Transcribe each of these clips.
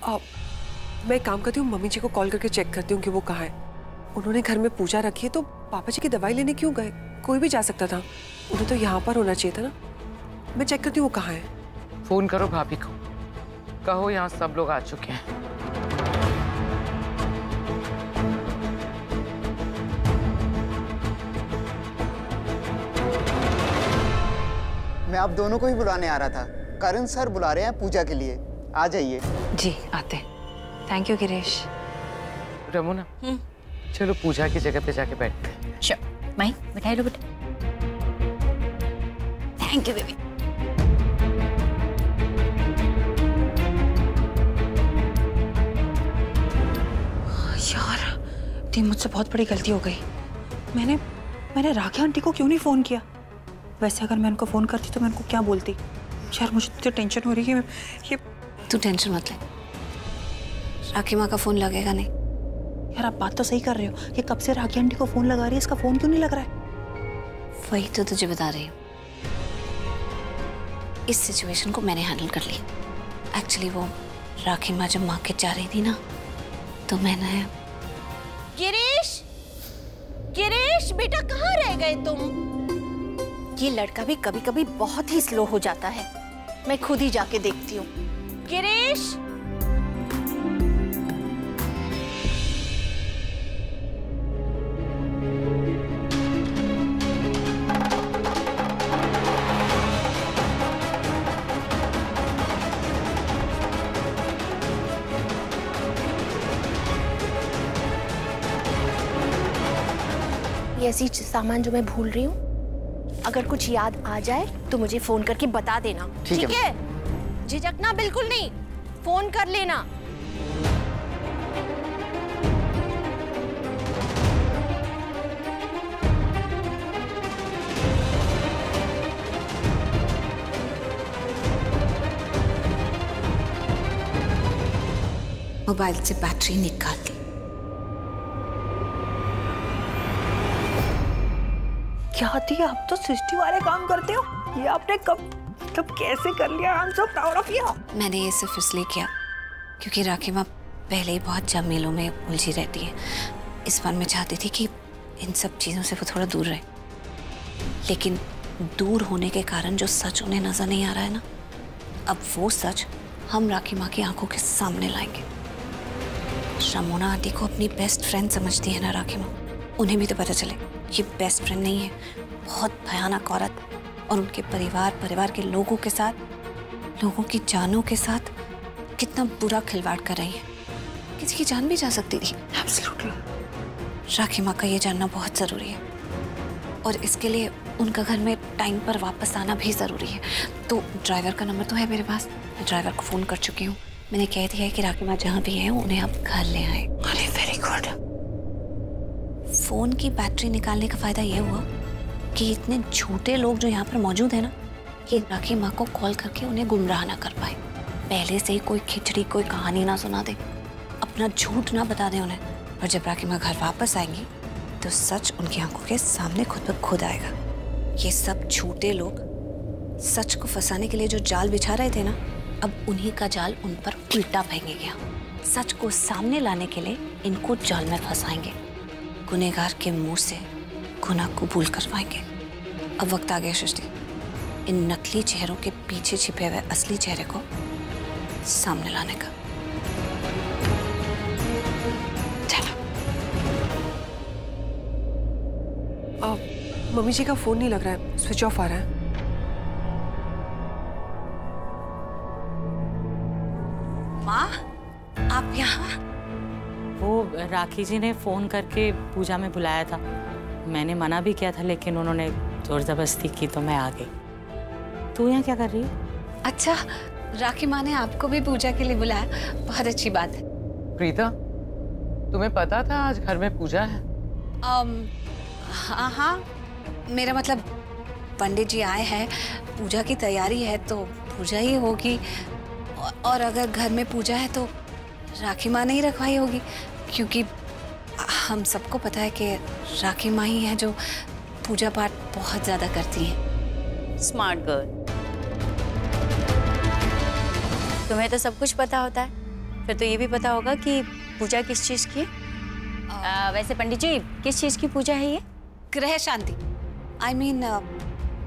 मैं एक काम करती हूँ, मम्मी जी को कॉल करके चेक करती हूँ कि वो कहाँ है। उन्होंने घर में पूजा रखी है तो पापा जी की दवाई लेने क्यों गए? कोई भी जा सकता था, उन्हें तो यहाँ पर होना चाहिए था ना। मैं चेक करती हूँ वो कहाँ है। फोन करो भाभी को, कहो यहाँ सब लोग आ चुके हैं। मैं आप दोनों को ही बुलाने आ रहा था। करण सर बुला रहे हैं पूजा के लिए, आ जाइए। जी आते। Thank you Girish. रमुना, चलो पूजा की जगह पे जाके बैठते हैं। श्योर। माही बैठाई लो बेटा। Thank you baby. यार दी, मुझसे बहुत बड़ी गलती हो गई। मैंने राखी आंटी को क्यों नहीं फोन किया? वैसे अगर मैं उनको फोन करती तो मैं उनको क्या बोलती? यार मुझे तो टेंशन हो रही है। ये तू टेंशन मत ले, राखी माँ का फोन लगेगा नहीं। यार आप बात तो सही कर रहे हो, ये कब से राखी आंटी को फोन लगा रही है, इसका फोन क्यों नहीं लग रहा है? वही तो तुझे बता रही हूँ, इस सिचुएशन को मैंने हैंडल कर ली। एक्चुअली वो राखी माँ जब मार्केट जा रही थी ना, तो मैंने गिरीश, गिरीश बेटा कहाँ रह गए तुम? ये लड़का भी कभी कभी बहुत ही स्लो हो जाता है, मैं खुद ही जाके देखती हूँ। गिरीश, ये ऐसी सामान जो मैं भूल रही हूँ, अगर कुछ याद आ जाए तो मुझे फोन करके बता देना, ठीक है? झिझकना बिल्कुल नहीं, फोन कर लेना। मोबाइल से बैटरी निकाल ली। क्या थी, आप तो सृष्टि वाले काम करते हो। ये आपने कब कैसे कर लिया? I am so proud of you. मैंने ये सिर्फ इसलिए किया क्योंकि राखी माँ पहले ही बहुत झमेलों में उलझी रहती है। इस बार मैं चाहती थी कि इन सब चीज़ों से वो थोड़ा दूर रहे, लेकिन दूर होने के कारण जो सच उन्हें नजर नहीं आ रहा है ना, अब वो सच हम राखी माँ की आंखों के सामने लाएंगे। रमुना आंटी को अपनी बेस्ट फ्रेंड समझती है ना राखी माँ, उन्हें भी तो पता चले ये बेस्ट फ्रेंड नहीं है, बहुत भयानक औरत, और उनके परिवार के लोगों के साथ, लोगों की जानों के साथ कितना बुरा खिलवाड़ कर रही है। किसी की जान भी जा सकती थी। एब्सोल्युटली। राखी माँ का ये जानना बहुत जरूरी है, और इसके लिए उनका घर में टाइम पर वापस आना भी जरूरी है। तो ड्राइवर का नंबर तो है मेरे पास, मैं ड्राइवर को फोन कर चुकी हूँ। मैंने कह दिया है कि राखी माँ जहाँ भी है उन्हें आप घर ले आए। अरे वेरी गुड। फोन की बैटरी निकालने का फायदा ये हुआ कि इतने झूठे लोग जो यहाँ पर मौजूद है ना, ये राखी माँ को कॉल करके उन्हें गुमराह ना कर पाए। पहले से ही कोई खिचड़ी, कोई कहानी ना सुना दे, अपना झूठ ना बता दे उन्हें। और जब राखी माँ घर वापस आएंगी तो सच उनकी आंखों के सामने खुद ब खुद आएगा। ये सब झूठे लोग सच को फंसाने के लिए जो जाल बिछा रहे थे ना, अब उन्हीं का जाल उन पर उल्टा फेंकेगा। सच को सामने लाने के लिए इनको जाल में फंसाएंगे, गुनहगार के मुंह से गुनाह कबूल करवाएंगे। अब वक्त आ गया सृष्टि, इन नकली चेहरों के पीछे छिपे हुए असली चेहरे को सामने लाने का। चलो। मम्मी जी का फोन नहीं लग रहा है, स्विच ऑफ आ रहा है। माँ, आप यहाँ? वो राखी जी ने फोन करके पूजा में बुलाया था, मैंने मना भी किया था, लेकिन उन्होंने जोर जबरदस्ती की तो मैं आ गई। तू यहाँ क्या कर रही है? अच्छा, राखी माँ ने आपको भी पूजा के लिए बुलाया, बहुत अच्छी बात है। प्रीता, तुम्हें पता था आज घर में पूजा है? हाँ, मेरा मतलब पंडित जी आए हैं, पूजा की तैयारी है तो पूजा ही होगी। और अगर घर में पूजा है तो राखी माँ ने ही रखवाई होगी, क्योंकि हम सबको पता है कि राखी माँ ही है जो पूजा पाठ बहुत ज्यादा करती है। स्मार्ट गर्ल, तुम्हें तो सब कुछ पता होता है, फिर तो ये भी पता होगा कि पूजा किस चीज़ की है। वैसे पंडित जी, किस चीज़ की पूजा है ये? ग्रह शांति। आई मीन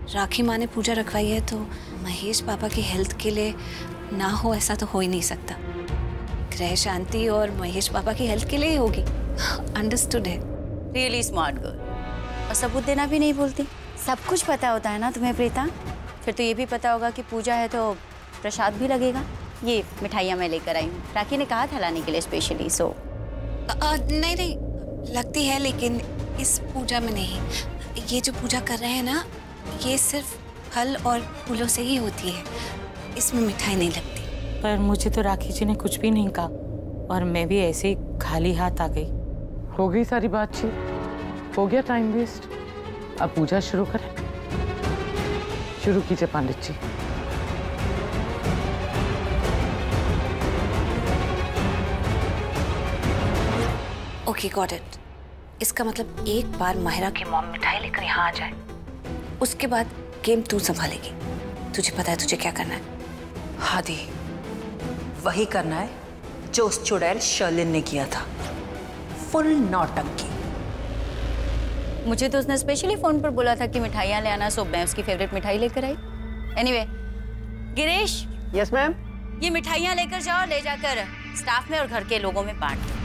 राखी माँ ने पूजा रखवाई है तो महेश पापा की हेल्थ के लिए ना हो ऐसा तो हो ही नहीं सकता। ग्रह शांति और महेश पापा की हेल्थ के लिए ही होगी। अंडरस्टूड है। Really smart girl. और सबूत देना भी नहीं बोलती। सब कुछ पता होता है ना तुम्हें प्रीता। फिर तो ये भी पता होगा कि पूजा है तो प्रसाद भी लगेगा। ये मिठाइयाँ मैं लेकर आई हूँ, राखी ने कहा था लाने के लिए स्पेशली। सो नहीं नहीं, लगती है लेकिन इस पूजा में नहीं। ये जो पूजा कर रहे हैं ना, ये सिर्फ फल और फूलों से ही होती है, इसमें मिठाई नहीं लगती। पर मुझे तो राखी जी ने कुछ भी नहीं कहा और मैं भी ऐसे ही खाली हाथ आ गई। हो गई सारी बातचीत, हो गया टाइम वेस्ट। अब पूजा शुरू करें। शुरू कीजिए pandit ji. Okay got it. इसका मतलब एक बार माहिरा की मॉम मिठाई लेकर यहाँ आ जाए, उसके बाद गेम तू संभालेगी। तुझे पता है तुझे क्या करना है? हाँ दी, वही करना है जो उस चुड़ैल शर्लिन ने किया था। फुल नौटंकी। मुझे तो उसने स्पेशली फोन पर बोला था कि मिठाइयाँ ले आना, सो मैं उसकी फेवरेट मिठाई लेकर आई। एनीवे, गिरीश। Yes ma'am. ये मिठाइयाँ लेकर जाओ, ले जाकर स्टाफ में और घर के लोगों में बांट।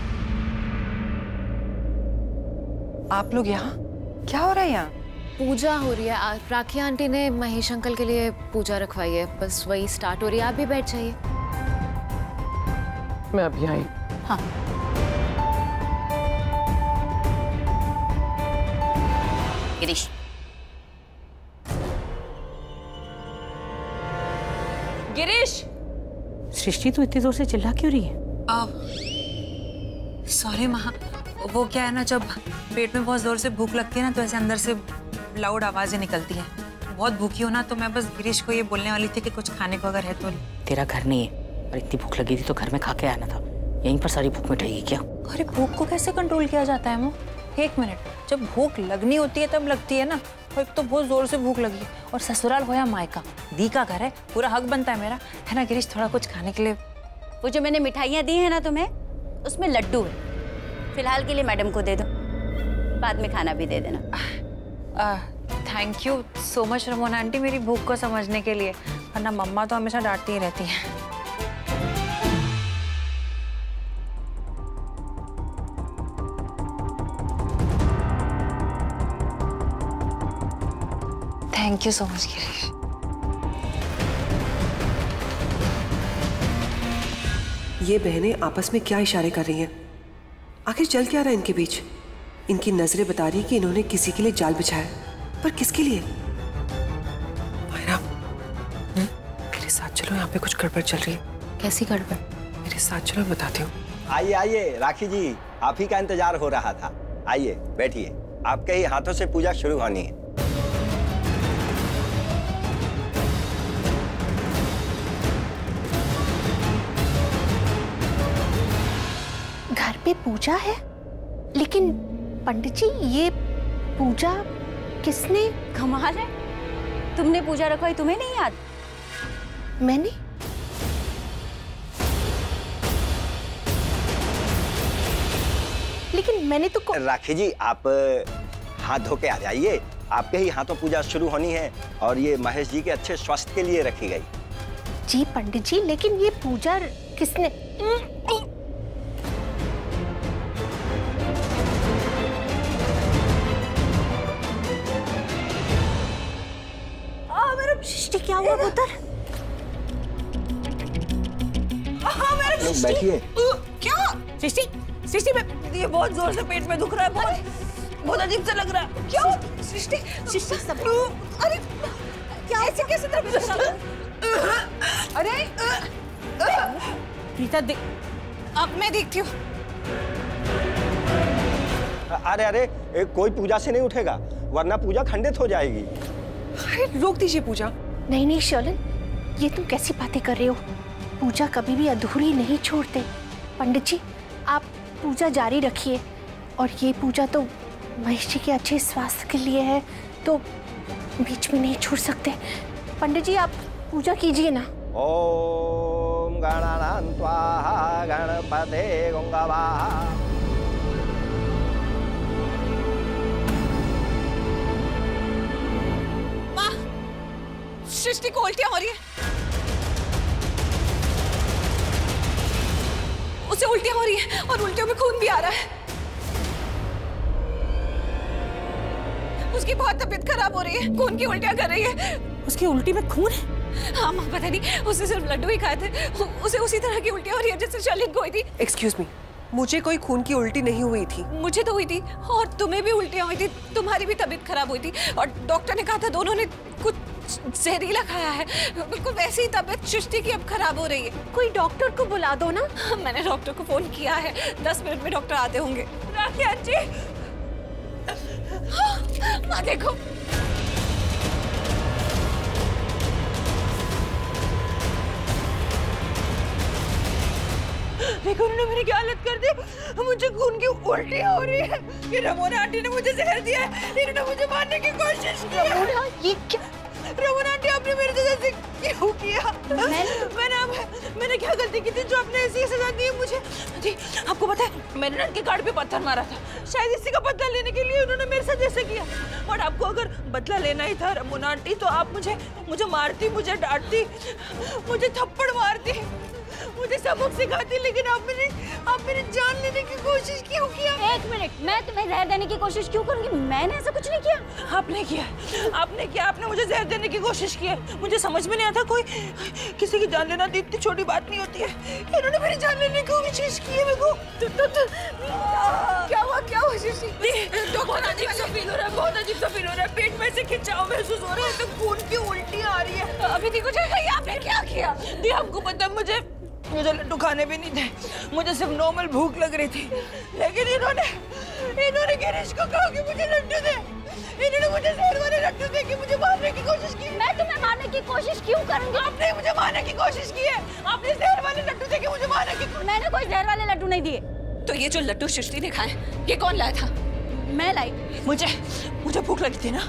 आप लोग यहाँ क्या हो रहा है? यहाँ पूजा हो रही है। राखी आंटी ने महेश अंकल के लिए पूजा रखवाई है, बस वही स्टार्ट हो रही है। आप भी बैठ जाइए। मैं अभी आई। हाँ। गिरीश, गिरीश। सृष्टि तो इतनी जोर से चिल्ला क्यों रही है? सॉरी माँ, वो क्या है ना, जब पेट में बहुत जोर से भूख लगती है ना तो ऐसे अंदर से लाउड आवाजें निकलती हैं। बहुत भूखी हो ना, तो मैं बस गिरीश को ये बोलने वाली थी कि कुछ खाने को अगर है तो। तेरा घर नहीं है और इतनी भूख लगी थी तो घर में खा के आना था। यहीं पर सारी भूख मिटेगी क्या? अरे भूख को कैसे कंट्रोल किया जाता है मो? एक मिनट, जब भूख लगनी होती है तब लगती है ना। और एक तो बहुत जोर से भूख लगी है, और ससुराल हो या मायका, दी का घर है, पूरा हक बनता है मेरा, है ना गिरीश? थोड़ा कुछ खाने के लिए। वो जो मैंने मिठाइयाँ दी है ना तुम्हें, उसमें लड्डू है। फिलहाल के लिए मैडम को दे दो, बाद में खाना भी दे देना। Thank you so much Ramona aunty, मेरी भूख को समझने के लिए, वरना मम्मा तो हमेशा डांटती ही रहती हैं। Thank you so much Girish. ये बहनें आपस में क्या इशारे कर रही हैं? आखिर चल क्या रहा है इनके बीच? इनकी नजरें बता रही कि इन्होंने किसी के लिए जाल बिछाया, पर किसके लिए? मायरा, मेरे साथ चलो, यहाँ पे कुछ गड़बड़ चल रही है। कैसी गड़बड़? मेरे साथ चलो, बताती हूँ। आइए आइए राखी जी, आप ही का इंतजार हो रहा था। आइए बैठिए, आपके ही हाथों से पूजा शुरू होनी है। घर पे पूजा है, लेकिन पंडित जी ये पूजा किसने? कमाल है, तुमने पूजा रखवाई, तुम्हें नहीं याद? मैंने? लेकिन मैंने तो राखी जी, आप हाथ धो के आ जाइए, आपके ही हाथों पूजा शुरू होनी है और ये महेश जी के अच्छे स्वास्थ्य के लिए रखी गई। जी पंडित जी, लेकिन ये पूजा किसने? सृष्टि क्या हुआ पुत्र? बैठिए। क्या? सृष्टि, सृष्टि में ये बहुत जोर से पेट में दुख रहा है, बहुत अजीब सा लग रहा है। क्यों? सृष्टि, सृष्टि सब। अरे क्या ऐसे कैसे अरे प्रीता देख, अब मैं देखती हूँ। अरे अरे, कोई पूजा से नहीं उठेगा, वरना पूजा खंडित हो जाएगी। अरे रोक दीजिए पूजा। नहीं नहीं शर्लिन, ये तुम कैसी बातें कर रहे हो? पूजा कभी भी अधूरी नहीं छोड़ते। पंडित जी, आप पूजा जारी रखिए, और ये पूजा तो महेश जी के अच्छे स्वास्थ्य के लिए है, तो बीच में नहीं छोड़ सकते। पंडित जी आप पूजा कीजिए ना। ओम गणानां त्वा गणपते गंगवाहा। माँ, सृष्टि को उल्टियां हो रही है। उसे उल्टियां हो रही है और उल्टियों में खून भी आ रहा है। उसकी बहुत तबीयत खराब हो रही है, खून की उल्टियां कर रही है। उसकी उल्टी में खून है? हाँ माँ, पता नहीं, उसने सिर्फ लड्डू ही खाए थे, उसे उसी तरह की उल्टियां हो रही है जैसे शालिन को हुई थी। एक्सक्यूज मी, मुझे कोई खून की उल्टी नहीं हुई थी। मुझे तो हुई थी और तुम्हें भी उल्टियां हुई थी, तुम्हारी भी तबीयत खराब हुई थी और डॉक्टर ने कहा था दोनों ने कुछ जहरीला खाया है। बिल्कुल वैसी ही तबीयत सृष्टि की अब खराब हो रही है। कोई डॉक्टर को बुला दो ना। मैंने डॉक्टर को फोन किया है, 10 मिनट में डॉक्टर आते होंगे। राखी आंटी, माँ देखो, देखो उन्होंने मेरी क्या हालत कर दी। मुझे खून की उल्टी हो रही है। ये रमोना आंटी ने मुझे जहर दिया है, इन्होंने मुझे मारने की कोशिश की। रमोना, ये क्या? रमोना आंटी, आपने मेरे साथ ऐसे क्यों किया? मैंने क्या गलती की थी जो आपने ऐसी सजा दी है मुझे? जी, आपको पता है मैंने ना उनके गाड़ी पे पत्थर मारा था, शायद इसी का बदला लेने के लिए उन्होंने मेरे साथ ऐसे किया। और आपको अगर बदला लेना ही था रमोना आंटी, तो आप मुझे मारती, मुझे डांटती, मुझे थप्पड़ मारती, मुझे सबक सिखाती, लेकिन आप मेरी जान लेने की कोशिश क्यों किया? एक मिनट, मैं तुम्हें जहर देने की कोशिश क्यों करूंगी? मैंने ऐसा कुछ नहीं किया। आपने किया, आपने मुझे जहर देने की कोशिश की है। मुझे समझ में नहीं आता, कोई किसी की जान लेना इतनी छोटी बात नहीं होती है। इन्होंने मेरी जान लेने की कोशिश की है। मेरे को क्या हुआ सृष्टि? डॉक्टर, अजीब सा फील हो रहा है, बहुत अजीब सा फील हो रहा है। पेट में से खिंचाव महसूस हो रहा है, तो खून की उल्टी आ रही है। अभी ठीक हो जाएगा। आपने क्या किया? दी, आपको पता है मुझे लड्डू खाने भी नहीं थे, मुझे सिर्फ नॉर्मल भूख लग रही थी, लेकिन इन्होंने गिरीश को कहा कि मुझे लड्डू दे। इन्होंने मुझे जहर वाले लड्डू दे के मुझे मारने की कोशिश की। मैं तुम्हें मारने की कोशिश क्यों करूंगी? आपने मुझे मारने की कोशिश की है। आपने जहर वाले लड्डू दे के मुझे मारने की। मैंने कोई जहर वाले लड्डू नहीं दिए। तो ये जो लड्डू सृष्टि ने खाए, ये कौन लाया था? मैं लाई। मुझे भूख लगी थी ना।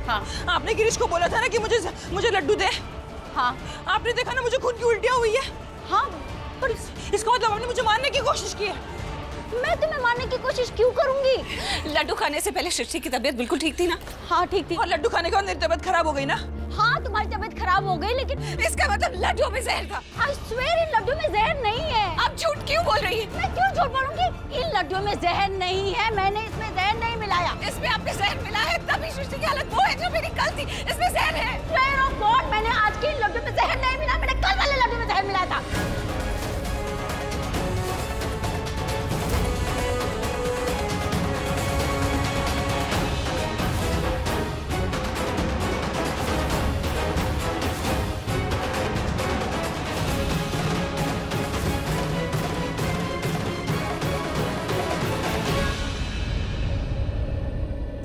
हाँ। आपने गिरीश को बोला था ना कि मुझे लड्डू दे। हाँ। आपने देखा ना मुझे खून की उल्टियां हुई है। हाँ, पर इसका मतलब आपने मुझे मारने की कोशिश की है। मैं तुम्हें मारने की कोशिश क्यों करूंगी? लड्डू खाने से पहले सृष्टि की तबीयत बिल्कुल ठीक थी ना? हाँ, ठीक थी। और लड्डू खाने के बाद मेरी तबीयत खराब हो गई ना? हाँ, तुम्हारी तबीयत खराब हो गई, लेकिन इसका मतलब लड्डू में जहर था। I swear इन लड्डू में जहर नहीं है। आप झूठ क्यों बोल रही है? मैं क्यों झूठ बोलूंगी? इन लड्डू में जहर नहीं है, मैंने इसमें जहर नहीं मिलाया। इसमें आपने जहर मिला है, तभी सृष्टि की हालत वो है जो मेरी कल थी। इसमें जहर है। Swear of God, मैंने आज के इन लड्डू में जहर नहीं मिला, मैंने कल वाले लड्डू में जहर मिलाया था।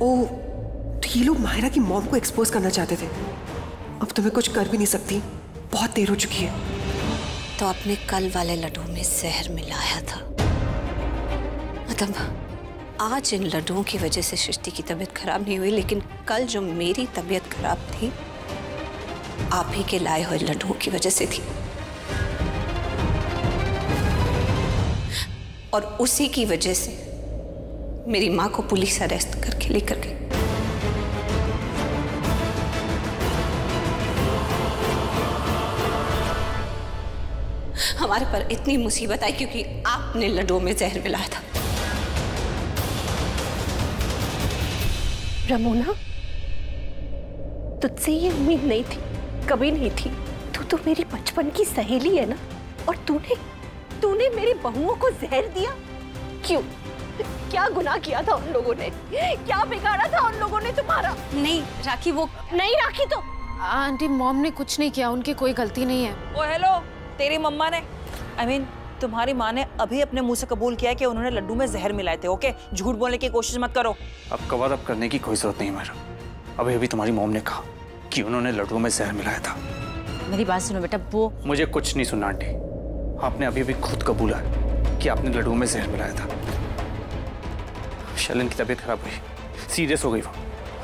ओह, तो ये लोग माहिरा की मॉम को एक्सपोज करना चाहते थे। अब तो मैं कुछ कर भी नहीं सकती, बहुत देर हो चुकी है। तो आपने कल वाले लड्डू में जहर मिलाया था। मतलब आज इन लड्डुओं की वजह से सृष्टि की तबीयत खराब नहीं हुई, लेकिन कल जो मेरी तबीयत खराब थी, आप ही के लाए हुए लड्डुओं की वजह से थी। और उसी की वजह से मेरी माँ को पुलिस अरेस्ट करके लेकर गई। हमारे पर इतनी मुसीबत आई क्योंकि आपने लड्डुओं में जहर मिलाया था। रमोना, तुझसे ये उम्मीद नहीं थी, कभी नहीं थी। तू तो मेरी बचपन की सहेली है ना, और तूने मेरी बहुओं को जहर दिया। क्यों? क्या गुनाह किया था उन लोगों ने? क्या बिगाड़ा था उन लोगों ने तुम्हारा? नहीं राखी, वो नहीं राखी तो आंटी, मॉम ने कुछ नहीं किया, उनकी कोई गलती नहीं है। ओ हेलो, तेरी मम्मा ने तुम्हारी माँ ने अभी अपने मुंह से कबूल किया है कि उन्होंने लड्डू में जहर मिलाए थे। ओके, झूठ बोलने की कोशिश मत करो। अब कवर अप करने की कोई जरूरत नहीं मेरा। अभी अभी तुम्हारी मॉम ने कहा कि उन्होंने लड्डू में जहर मिलाया था। मेरी बात सुनो बेटा, वो मुझे कुछ नहीं सुनना आंटी। आपने अभी अभी खुद कबूला है कि आपने लड्डू में जहर मिलाया था। शैलन की तबीयत खराब हुई, सीरियस हो गई वो,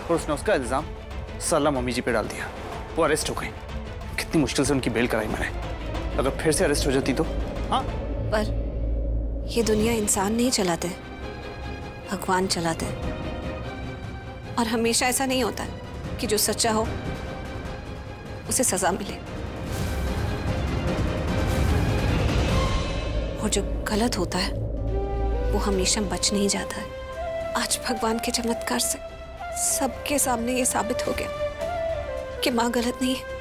और उसने उसका इल्जाम सरला मम्मी जी पे डाल दिया। वो अरेस्ट हो गई। कितनी मुश्किल से उनकी बेल कराई मैंने। अगर फिर से अरेस्ट हो जाती तो? हाँ, पर ये दुनिया इंसान नहीं चलाते, भगवान चलाते हैं। और हमेशा ऐसा नहीं होता कि जो सच्चा हो उसे सजा मिले, और जो गलत होता है वो हमेशा बच नहीं जाता है। आज भगवान के चमत्कार से सबके सामने ये साबित हो गया कि माँ गलत नहीं है।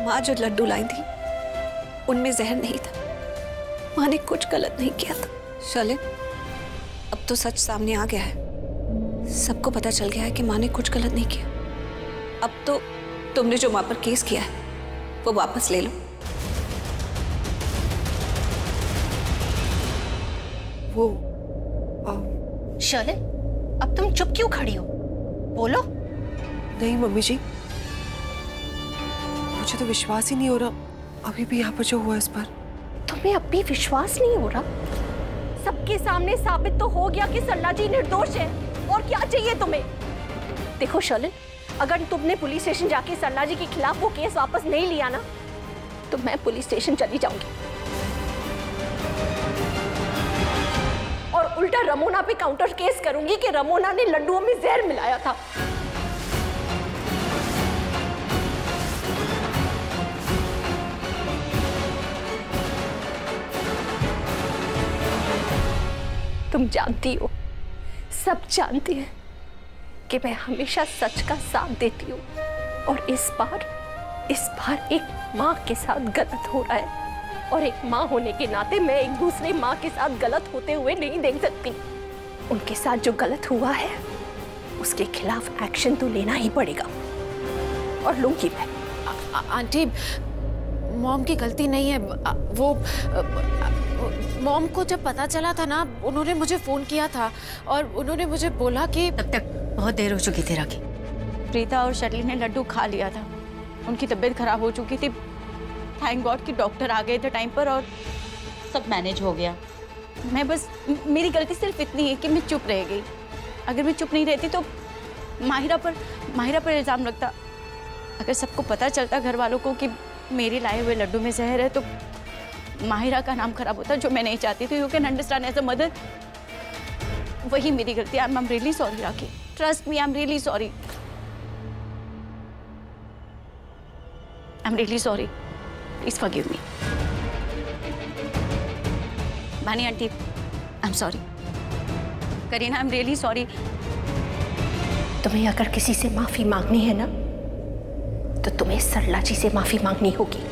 माँ जो लड्डू लाई थी उनमें जहर नहीं था। माँ ने कुछ गलत नहीं किया था। शर्लिन, अब तो सच सामने आ गया है। सबको पता चल गया है कि माँ ने कुछ गलत नहीं किया। अब तो तुमने जो माँ पर केस किया है वो वापस ले लो। वो शर्लिन, अब तुम चुप क्यों खड़ी हो? बोलो। नहीं मम्मी जी, मुझे तो विश्वास ही नहीं हो रहा अभी भी यहाँ पर जो हुआ इस पर। तुम्हें अब भी विश्वास नहीं हो रहा? सबके सामने साबित तो हो गया कि सरला जी निर्दोष है। और क्या चाहिए तुम्हें? देखो शर्लिन, अगर तुमने पुलिस स्टेशन जाके सरला जी के खिलाफ वो केस वापस नहीं लिया ना, तो मैं पुलिस स्टेशन चली जाऊंगी और उल्टा रमोना पे काउंटर केस करूंगी कि रमोना ने लड्डुओं में जहर मिलाया था। तुम जानती हो, सब जानते हैं कि मैं हमेशा सच का साथ देती हूँ, और इस बार एक माँ के साथ गलत हो रहा है, और एक माँ होने के नाते मैं एक दूसरे माँ के साथ गलत होते हुए नहीं देख सकती। उनके साथ जो गलत हुआ है उसके खिलाफ एक्शन तो लेना ही पड़ेगा, और लूंगी मैं। आंटी, मॉम की गलती नहीं है। वो मॉम को जब पता चला था ना, उन्होंने मुझे फोन किया था और उन्होंने मुझे बोला कि तब तक बहुत देर हो चुकी थी राखी। प्रीता और शर्लिन ने लड्डू खा लिया था, उनकी तबीयत खराब हो चुकी थी। थैंक गॉड कि डॉक्टर आ गए थे टाइम पर और सब मैनेज हो गया। मैं बस, मेरी गलती सिर्फ इतनी है कि मैं चुप रह गई। अगर मैं चुप नहीं रहती तो माहिरा पर इल्ज़ाम लगता। अगर सबको पता चलता घर वालों को कि मेरे लाए हुए लड्डू में जहर है तो माहिरा का नाम खराब होता, जो मैं नहीं चाहती थी। You can understand as a mother. वही मेरी गलती। I am really sorry Rakhi, trust me, I am really sorry. I am really sorry, please forgive me. Bhani aunty, I am sorry. Kareena, I am really sorry. तुम्हें अगर किसी से माफी मांगनी है ना, तो तुम्हें सरला जी से माफी मांगनी होगी।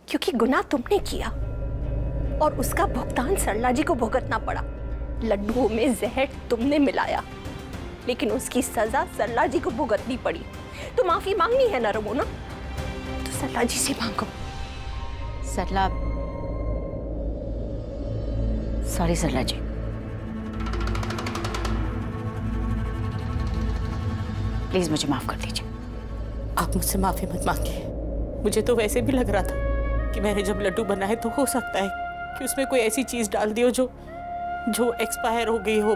क्योंकि गुनाह तुमने किया और उसका भुगतान सरला जी को भुगतना पड़ा। लड्डुओं में जहर तुमने मिलाया, लेकिन उसकी सजा सरला जी को भुगतनी पड़ी। तो माफी मांगनी है ना रमोना, तो सरला जी से मांगो। सरला, सॉरी सरला जी। प्लीज मुझे माफ कर दीजिए। आप मुझसे माफी मत मांगिए। मुझे तो वैसे भी लग रहा था कि मैंने जब लड्डू बनाए तो हो सकता है कि उसमें कोई ऐसी चीज डाल दी हो जो एक्सपायर हो गई हो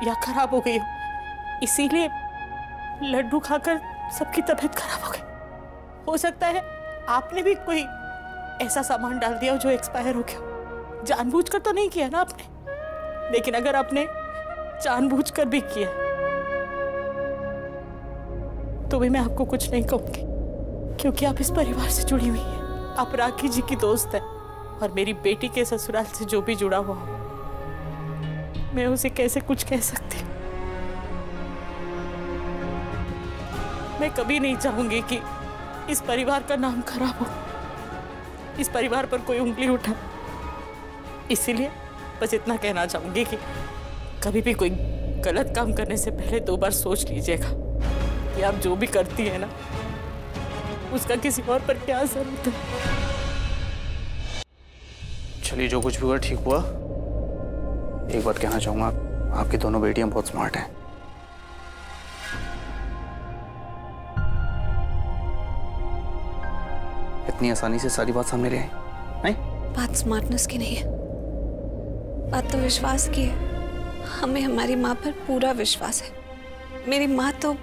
या खराब हो गई हो, इसीलिए लड्डू खाकर सबकी तबीयत खराब हो गई। हो सकता है आपने भी कोई ऐसा सामान डाल दिया हो जो एक्सपायर हो गया। जानबूझकर तो नहीं किया ना आपने, लेकिन अगर आपने जानबूझकर भी किया तो भी मैं आपको कुछ नहीं कहूंगी, क्योंकि आप इस परिवार से जुड़ी हुई हैं। आप राखी जी की दोस्त है, और मेरी बेटी के ससुराल से जो भी जुड़ा हुआ हो, मैं उसे कैसे कुछ कह सकती। मैं कभी नहीं चाहूंगी कि इस परिवार का नाम खराब हो, इस परिवार पर कोई उंगली उठा। इसीलिए बस इतना कहना चाहूंगी कि कभी भी कोई गलत काम करने से पहले 2 बार सोच लीजिएगा कि आप जो भी करती है ना, उसका किसी और पर क्या असर होता है। चलिए, जो कुछ भी हुआ ठीक हुआ। एक बात कहना चाहूंगा, आपकी दोनों बेटियां बहुत स्मार्ट हैं। इतनी आसानी से सारी बात सामने ले आई नहीं? बात स्मार्टनेस की नहीं है, बात तो विश्वास की है। हमें हमारी माँ पर पूरा विश्वास है। मेरी माँ तो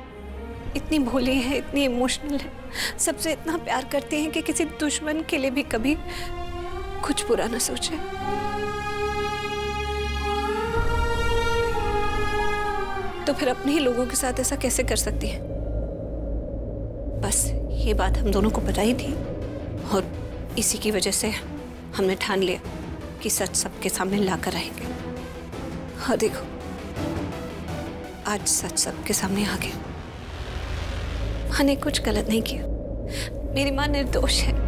इतनी भोली है, इतनी इमोशनल है, सबसे इतना प्यार करती है कि किसी दुश्मन के लिए भी कभी कुछ बुरा ना सोचे। तो फिर अपने ही लोगों के साथ ऐसा कैसे कर सकती है? बस ये बात हम दोनों को पता ही थी और इसी की वजह से हमने ठान लिया कि सच सबके सामने लाकर रहेंगे। और देखो, आज सच सबके सामने आ गया। माँ ने कुछ गलत नहीं किया, मेरी माँ निर्दोष है।